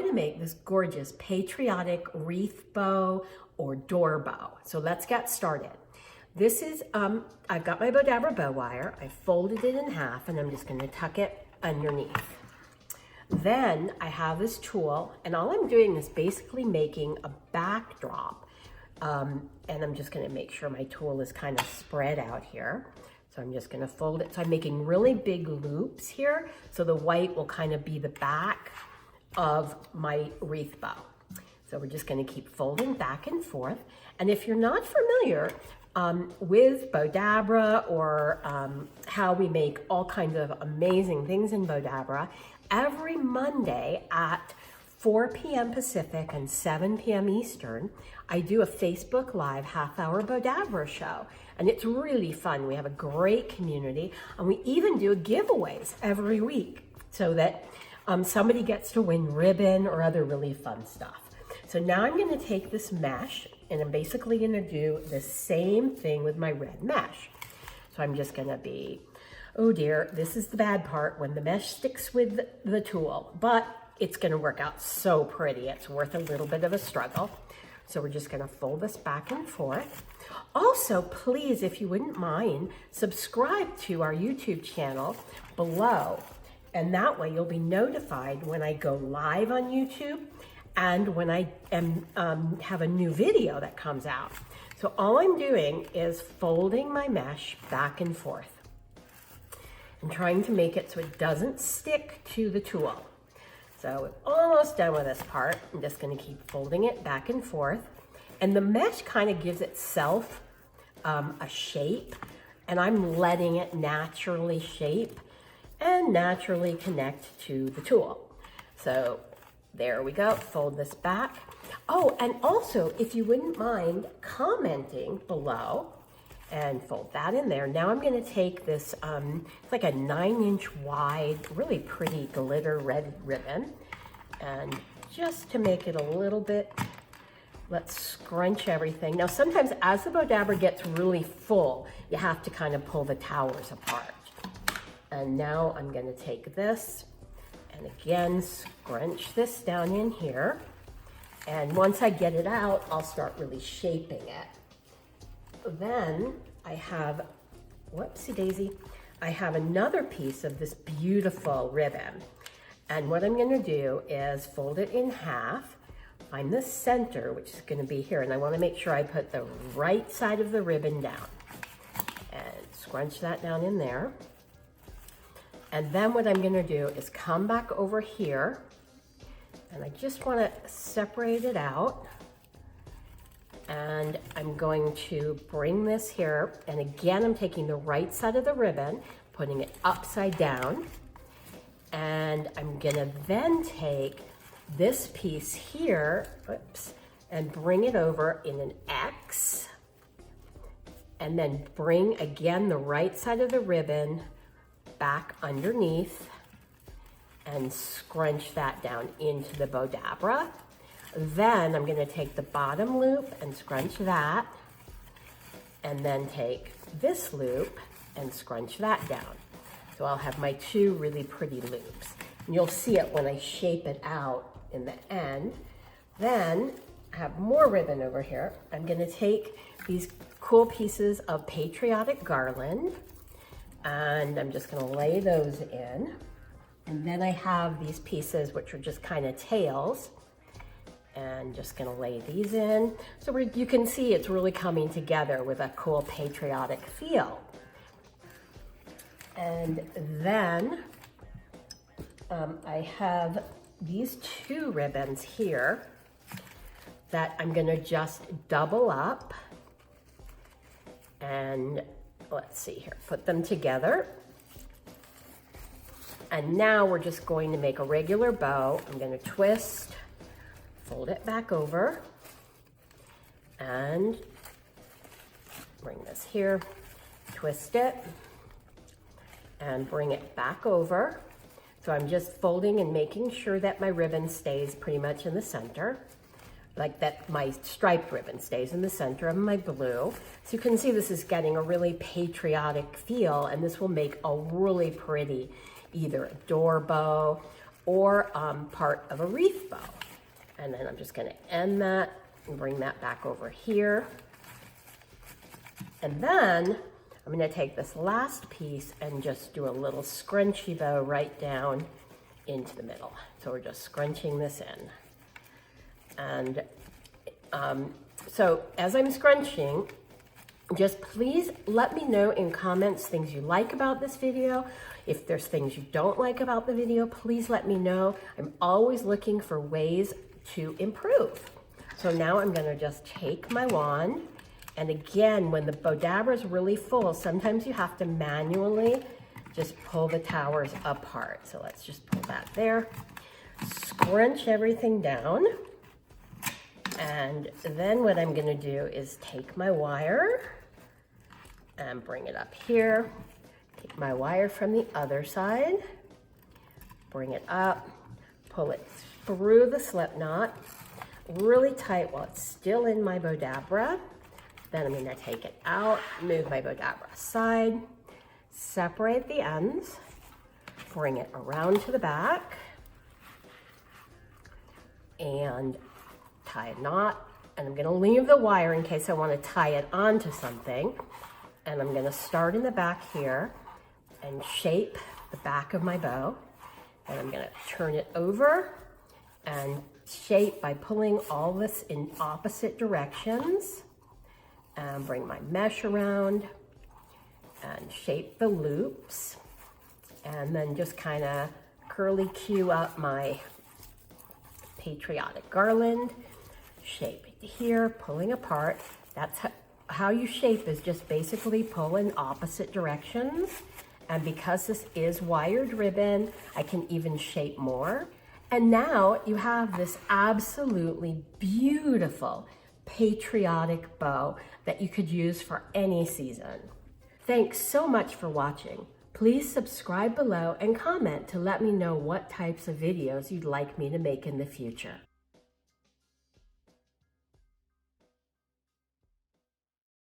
gonna make this gorgeous patriotic wreath bow or door bow. So let's get started. This is, I've got my Bowdabra bow wire. I folded it in half and I'm just gonna tuck it underneath. Then I have this tool and all I'm doing is basically making a backdrop. And I'm just gonna make sure my tool is kind of spread out here. So I'm just gonna fold it. So I'm making really big loops here. So the white will kind of be the back of my wreath bow. So we're just gonna keep folding back and forth. And if you're not familiar with Bowdabra or how we make all kinds of amazing things in Bowdabra, every Monday at 4 p.m. Pacific and 7 p.m. Eastern, I do a Facebook Live half-hour Bowdabra show. And it's really fun. We have a great community. And we even do giveaways every week so that somebody gets to win ribbon or other really fun stuff. So now I'm going to take this mesh and I'm basically going to do the same thing with my red mesh. So I'm just going to be, oh dear, this is the bad part when the mesh sticks with the tool, but it's going to work out so pretty. It's worth a little bit of a struggle. So we're just going to fold this back and forth. Also, please, if you wouldn't mind, subscribe to our YouTube channel below. And that way you'll be notified when I go live on YouTube and when I have a new video that comes out. So all I'm doing is folding my mesh back and forth and trying to make it so it doesn't stick to the tool. So we're almost done with this part. I'm just gonna keep folding it back and forth. And the mesh kind of gives itself a shape, and I'm letting it naturally shape and naturally connect to the tool. So there we go, fold this back. Oh, and also, if you wouldn't mind commenting below and fold that in there. Now I'm gonna take this, it's like a 9-inch wide, really pretty glitter red ribbon. And just to make it a little bit, let's scrunch everything. Now sometimes as the Bowdabra gets really full, you have to kind of pull the towers apart. And now I'm gonna take this and again, scrunch this down in here. And once I get it out, I'll start really shaping it. Then I have, whoopsie daisy, I have another piece of this beautiful ribbon. And what I'm gonna do is fold it in half, find the center, which is gonna be here, and I wanna make sure I put the right side of the ribbon down. And scrunch that down in there. And then what I'm gonna do is come back over here, and I just wanna separate it out. And I'm going to bring this here, and again, I'm taking the right side of the ribbon, putting it upside down, and I'm gonna then take this piece here, oops, and bring it over in an X, and then bring again the right side of the ribbon back underneath and scrunch that down into the Bowdabra. Then I'm gonna take the bottom loop and scrunch that, and then take this loop and scrunch that down. So I'll have my two really pretty loops. And you'll see it when I shape it out in the end. Then I have more ribbon over here. I'm gonna take these cool pieces of Patriotic Garland, and I'm just gonna lay those in. And then I have these pieces which are just kind of tails, and just gonna lay these in. So you can see it's really coming together with a cool patriotic feel. And then I have these two ribbons here that I'm gonna just double up and let's see here, put them together. And now we're just going to make a regular bow. I'm gonna twist, fold it back over, and bring this here, twist it, and bring it back over. So I'm just folding and making sure that my ribbon stays pretty much in the center, like that my striped ribbon stays in the center of my blue. So you can see this is getting a really patriotic feel, and this will make a really pretty either a door bow or part of a wreath bow. And then I'm just going to end that and bring that back over here. And then I'm going to take this last piece and just do a little scrunchy bow right down into the middle. So we're just scrunching this in. And so as I'm scrunching, just please let me know in comments things you like about this video. If there's things you don't like about the video, please let me know. I'm always looking for ways to improve. So now I'm going to just take my wand. And again, when the Bowdabra is really full, sometimes you have to manually just pull the towers apart. So let's just pull that there. Scrunch everything down. And then what I'm going to do is take my wire and bring it up here. Take my wire from the other side, bring it up, pull it through the slip knot really tight while it's still in my Bowdabra. Then I'm going to take it out, move my Bowdabra aside, separate the ends, bring it around to the back, and tie a knot. And I'm going to leave the wire in case I want to tie it onto something. And I'm going to start in the back here and shape the back of my bow. And I'm going to turn it over and shape by pulling all this in opposite directions. And bring my mesh around and shape the loops. And then just kind of curly cue up my Patriotic Garland. Shape it here, pulling apart. That's how you shape, is just basically pull in opposite directions. And because this is wired ribbon, I can even shape more. And now you have this absolutely beautiful patriotic bow that you could use for any season. Thanks so much for watching. Please subscribe below and comment to let me know what types of videos you'd like me to make in the future.